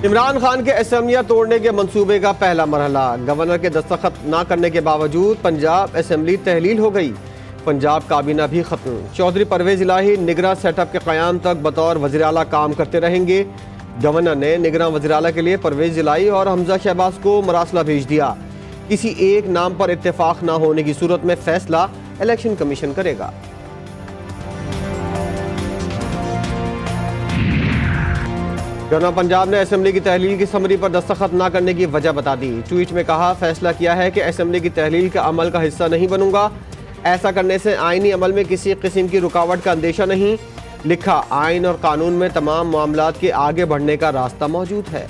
इमरान खान के असेंबलियां तोड़ने के मंसूबे का पहला मरहला। गवर्नर के दस्तखत न करने के बावजूद पंजाब असेंबली तहलील हो गई। पंजाब काबीना भी खत्म। चौधरी परवेज इलाही निगरां सेटअप के क़याम तक बतौर वज़ीर आला काम करते रहेंगे। गवर्नर ने निगरां वज़ीर आला के लिए परवेज इलाही और हमजा शहबाज को मरासला भेज दिया। किसी एक नाम पर इत्तेफाक न होने की सूरत में फैसला इलेक्शन कमीशन करेगा। गवर्नर पंजाब ने असेंबली की तहलील की समरी पर दस्तखत न करने की वजह बता दी। ट्वीट में कहा, फैसला किया है कि असेंबली की तहलील के अमल का हिस्सा नहीं बनूंगा। ऐसा करने से आईनी अमल में किसी किस्म की रुकावट का अंदेशा नहीं। लिखा, आइन और कानून में तमाम मामलात के आगे बढ़ने का रास्ता मौजूद है।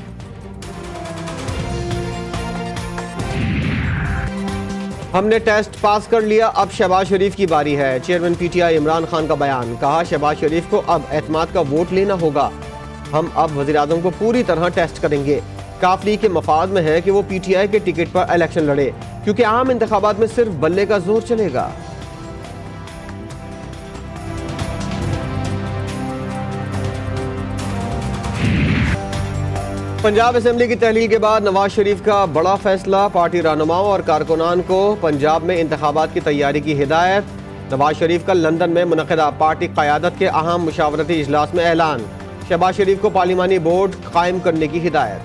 हमने टेस्ट पास कर लिया, अब शहबाज शरीफ की बारी है। चेयरमैन पीटीआई इमरान खान का बयान। कहा, शहबाज शरीफ को अब एतमाद का वोट लेना होगा। हम अब वज़ीर आज़म को पूरी तरह टेस्ट करेंगे। काफ लीग के मफाद में है कि वो पीटीआई के टिकट पर इलेक्शन लड़े, क्योंकि आम इंतखाबात में सिर्फ बल्ले का जोर चलेगा। पंजाब असेंबली की तहलील के बाद नवाज शरीफ का बड़ा फैसला। पार्टी रहनुमाओं और कारकुनान को पंजाब में इंतखाबात की तैयारी की हिदायत। नवाज शरीफ का लंदन में मुनक़िदा पार्टी क़यादत के अहम मुशावरती इजलास में ऐलान। शहबाज शरीफ को पार्लिमानी बोर्ड कायम करने की हिदायत।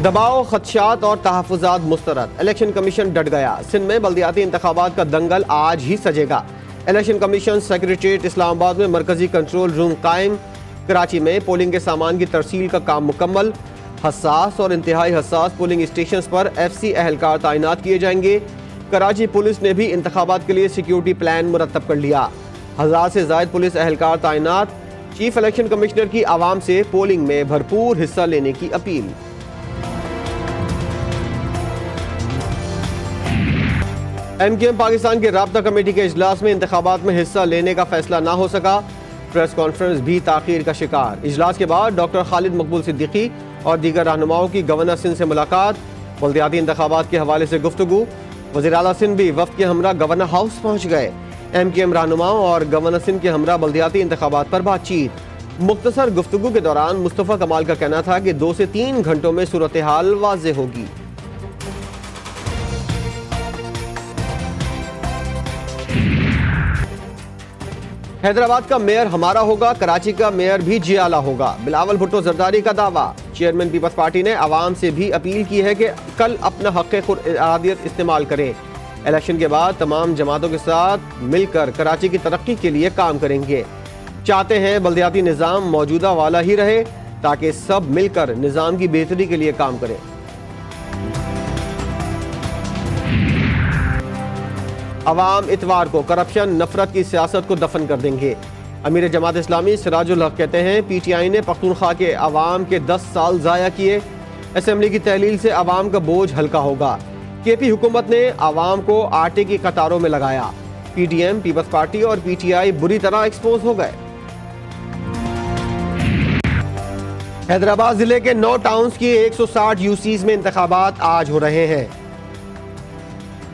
दबाव, खदशात और तहफ़्फ़ुज़ात मुस्तरद। इलेक्शन कमीशन डट गया। सिंध में बल्दियाती इंतखाबात का दंगल आज ही सजेगा। इलेक्शन कमीशन सेक्रेटेरिएट इस्लामाबाद में मरकजी कंट्रोल रूम कायम। कराची में पोलिंग के सामान की तरसील का काम मुकम्मल। हसास और इंतहाई हसास पोलिंग स्टेशन पर FC अहलकार तैनात किए जाएंगे। कराची पुलिस ने भी इंतखाबात के लिए सिक्योरिटी प्लान मुरतब कर लिया। 1000 से ज़ायद पुलिस अहलकार तैनात। चीफ इलेक्शन कमिश्नर की आवाम से पोलिंग में भरपूर हिस्सा लेने की अपील। MKM पाकिस्तान के राब्ता कमेटी के इजलास में इंतखाबात में हिस्सा लेने का फैसला ना हो सका। प्रेस कॉन्फ्रेंस भी ताख़ीर का शिकार। इजलास के बाद डॉक्टर खालिद मकबूल सिद्दीकी और दीगर रहनुमाओं की गवर्नर सिंध से मुलाकात। बल्दियाती इंतखाबात के हवाले से गुफ्तगू। वज़ीर आला सिंध भी वफ्द के हमरा गवर्नर हाउस पहुँच गए। MKM रहनुमाओं और गवर्नर सिंध के हमरा बल्दियाती इंतखाबात पर बातचीत। मुख्तसर गुफ्तगू के दौरान मुस्तफ़ा कमाल का कहना था कि 2 से 3 घंटों में सूरत हाल वाज़े होगी। हैदराबाद का मेयर हमारा होगा, कराची का मेयर भी जियाला होगा। बिलावल भुट्टो जरदारी का दावा। चेयरमैन पीपल्स पार्टी ने आवाम से भी अपील की है कि कल अपना हक़ खुद इस्तेमाल करें। इलेक्शन के बाद तमाम जमातों के साथ मिलकर कराची की तरक्की के लिए काम करेंगे। चाहते हैं बल्दियाती निज़ाम मौजूदा वाला ही रहे, ताकि सब मिलकर निज़ाम की बेहतरी के लिए काम करें। अवाम इतवार को करप्शन, नफरत की सियासत को दफन कर देंगे। अमीर जमात इस्लामी सिराजुल हक कहते हैं, PTI ने पख्तूनख्वा के अवाम के 10 साल ज़ाया किए। असेंबली की तहलील से अवाम का बोझ हल्का होगा। KP हुकूमत ने अवाम को आटे की कतारों में लगाया। PDM, पीपल्स पार्टी और PTI बुरी तरह एक्सपोज हो गए। हैदराबाद जिले के 9 टाउन्स की 160 UCs में इंतखाबात आज हो रहे हैं।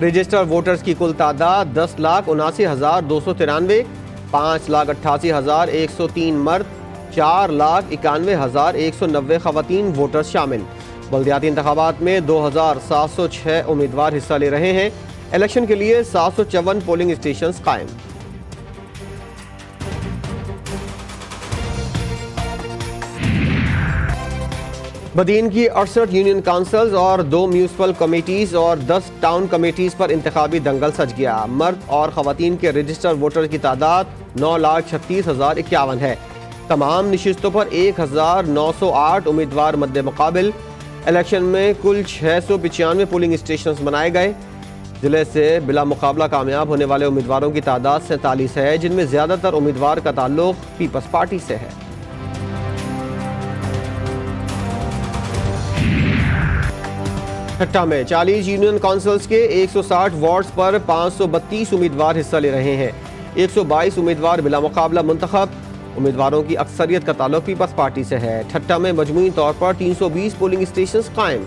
रजिस्टर्ड वोटर्स की कुल तादाद 10,79,293, 5,88,103 मर्द, 4,91,190 खवातीन वोटर्स शामिल। बल्दियाती इंतखाबात में 2,706 उम्मीदवार हिस्सा ले रहे हैं। इलेक्शन के लिए 754 पोलिंग स्टेशन कायम। बदीन की 68 यूनियन काउंसिल्स और 2 म्यूनसिपल कमेटीज और 10 टाउन कमेटीज पर इंतखाबी दंगल सज गया। मर्द और खवातीन के रजिस्टर्ड वोटर की तादाद 9,36,051 है। तमाम नशिस्तों पर 1,908 उम्मीदवार मद्दे मुकाबिल। इलेक्शन में कुल 695 पोलिंग स्टेशन बनाए गए। जिले से बिला मुकाबला कामयाब होने वाले उम्मीदवारों की तादाद 47 है, जिनमें ज़्यादातर उम्मीदवार का ताल्लुक पीपल्स पार्टी से है। ठट्टा में 40 यूनियन काउंसिल्स के 160 वार्ड्स पर 532 उम्मीदवार हिस्सा ले रहे हैं। 122 उम्मीदवार बिला मुकाबला मुंतखब। उम्मीदवारों की अक्सरियत का ताल्लुक पीपल्स पार्टी से है। ठट्टा में मजमूई तौर पर 320 पोलिंग स्टेशन कायम।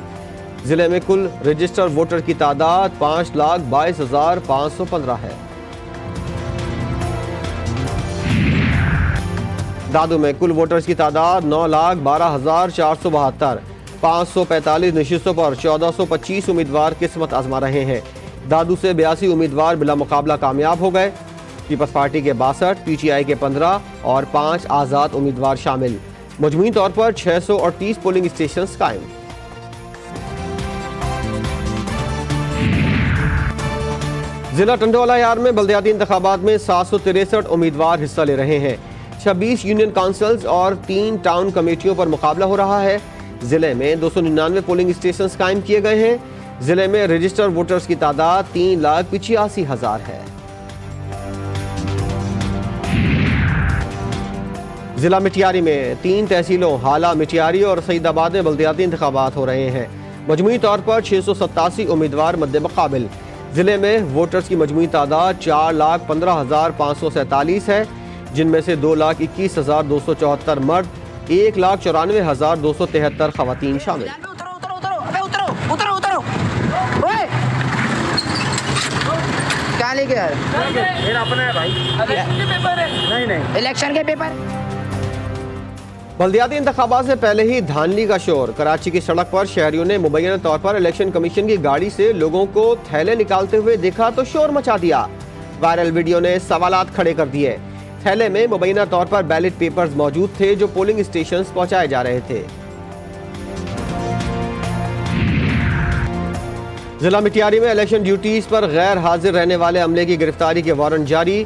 जिले में कुल रजिस्टर्ड वोटर की तादाद 5,22,515 है। दादू में कुल वोटर्स की तादाद 9,12,472। 545 नशिस्तों पर 1425 उम्मीदवार किस्मत आजमा रहे हैं। दादू से 82 उम्मीदवार बिला मुकाबला कामयाब हो गए। पीपल्स पार्टी के 62, पीटीआई के 15 और 5 आज़ाद उम्मीदवार शामिल। मजमूई तौर पर 638 पोलिंग स्टेशन कायम। जिला टंडोला यार में बल्दियाती इंतखाबात में 763 उम्मीदवार हिस्सा ले रहे हैं। 26 यूनियन काउंसिल्स और 3 टाउन कमेटियों पर मुकाबला हो रहा है। जिले में 299 पोलिंग स्टेशन कायम किए गए हैं। जिले में रजिस्टर्ड वोटर्स की तादाद 3,85,000 है। जिला मिटियारी में 3 तहसीलों हाला, मिटियारी और सईदाबाद में बल्दियाती इंतखाबात हो रहे हैं। मजमूई तौर पर 687 उम्मीदवार मद्दे मुकाबिल। जिले में वोटर्स की मजमूई तादाद 4,15,547 है, जिनमें से 2,21,274 मर्द, 1,94,273 खवातीन शामिल। क्या लेके आ रहे? मेरा अपना है भाई। नहीं इलेक्शन के पेपर। बल्दियाती इंतखाबात से पहले ही धांधली का शोर। कराची की सड़क पर शहरियों ने मुबैना तौर पर इलेक्शन कमीशन की गाड़ी से लोगों को थैले निकालते हुए देखा तो शोर मचा दिया। वायरल वीडियो ने सवालात खड़े कर दिए। थैले में मुबैना तौर पर बैलेट पेपर्स मौजूद थे जो पोलिंग स्टेशन पहुंचाए जा रहे थे। जिला मिटियारी में इलेक्शन ड्यूटीज पर गैर हाजिर रहने वाले अमले की गिरफ्तारी के वारंट जारी।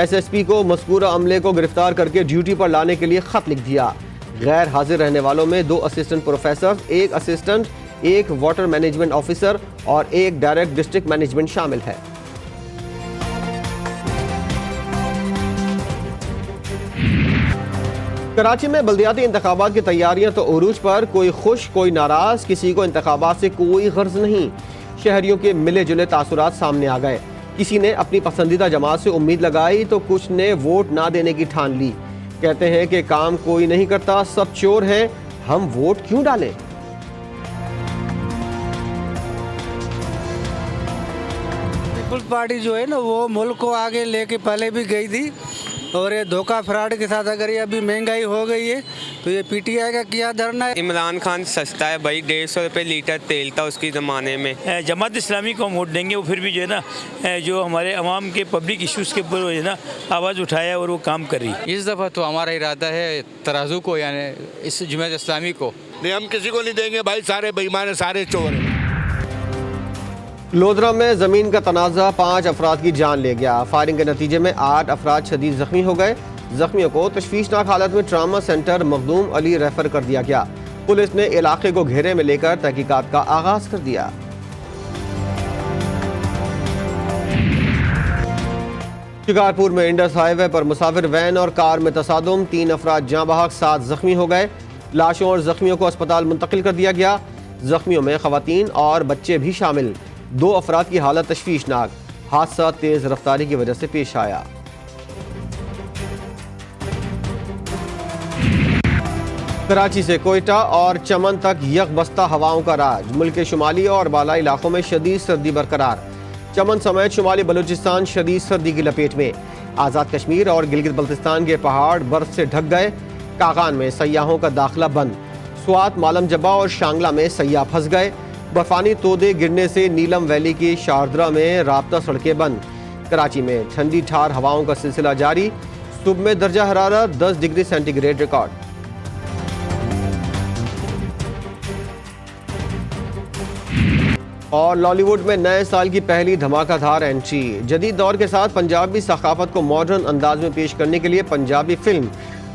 एसएसपी को मज़कूरा अमले को गिरफ्तार करके ड्यूटी पर लाने के लिए खत लिख दिया। गैर हाजिर रहने वालों में 2 assistant professor, 1 assistant, 1 water management officer और 1 डायरेक्ट डिस्ट्रिक्ट मैनेजमेंट शामिल है। कराची में बल्दियाती इंतखाबात की तैयारियां तो उरूज पर। कोई खुश, कोई नाराज, किसी को इंतखाबात से कोई गर्ज नहीं। शहरियों के मिले जुले तासुरात सामने आ गए। किसी ने अपनी पसंदीदा जमात से उम्मीद लगाई तो कुछ ने वोट ना देने की ठान ली। कहते हैं कि काम कोई नहीं करता, सब चोर हैं, हम वोट क्यों डालें। पीपल्स पार्टी जो है ना वो मुल्क को आगे लेके पहले भी गई थी, और ये धोखा फ्रॉड के साथ अगर ये अभी महंगाई हो गई है तो ये पीटीआई का क्या धरना है। इमरान खान सस्ता है भाई, 150 रुपये लीटर तेल था उसकी ज़माने में। जमात इस्लामी को हम वोट देंगे, वो फिर भी जो है ना जो हमारे अवाम के पब्लिक इश्यूज़ के ऊपर जो है ना आवाज़ उठाया और वो काम कर रही है। इस दफ़ा तो हमारा इरादा है तराजू को, यानी इस जमात इस्लामी को नहीं, हम किसी को नहीं देंगे भाई, सारे बेईमान है, सारे चोर हैं। लोधरा में जमीन का तनाज़ा 5 अफराद की जान ले गया। फायरिंग के नतीजे में 8 अफराद शदीद जख्मी हो गए। जख्मियों को तशवीशनाक हालत में trauma centre Makhdoom Ali refer कर दिया गया। पुलिस ने इलाके को घेरे में लेकर तहकीकात का आगाज कर दिया। शिकारपुर में इंडस हाईवे पर मुसाफिर वैन और कार में तसादुम, 3 अफराद जाँ बहक, 7 जख्मी हो गए। लाशों और जख्मियों को अस्पताल मुंतकिल कर दिया गया। जख्मियों में खवातीन और बच्चे भी शामिल। 2 अफराद की हालत तशवीशनाक। हादसा तेज रफ्तारी की वजह से पेश आया। कराची से कोयटा और चमन तक यकबस्ता हवाओं का राज। मुल्क के शुमाली और बालाई इलाकों में शदीद सर्दी बरकरार। चमन समेत शुमाली बलूचिस्तान शदीद सर्दी की लपेट में। आज़ाद कश्मीर और गिलगित बल्तिस्तान के पहाड़ बर्फ से ढक गए। कागान में सयाहों का दाखिला बंद। स्वात, मालम जबा और शांगला में सयाह फंस गए। बर्फानी तोदे गिरने से नीलम वैली की शारदरा में राब्ता सड़कें बंद। कराची में ठंडी ठार हवाओं का सिलसिला जारी। सुबह में दर्जा हरारत 10 डिग्री सेंटीग्रेड रिकॉर्ड। और लॉलीवुड में नए साल की पहली धमाकाधार एंट्री। जदीद दौर के साथ पंजाबी सकाफत को मॉडर्न अंदाज में पेश करने के लिए पंजाबी फिल्म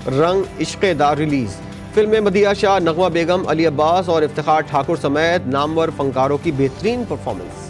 रंग इश्क़-ए-दार रिलीज। फिल्म में मदिया शाह, नगमा बेगम, अली अब्बास और इफ्तिखार ठाकुर समेत नामवर फनकारों की बेहतरीन परफॉर्मेंस।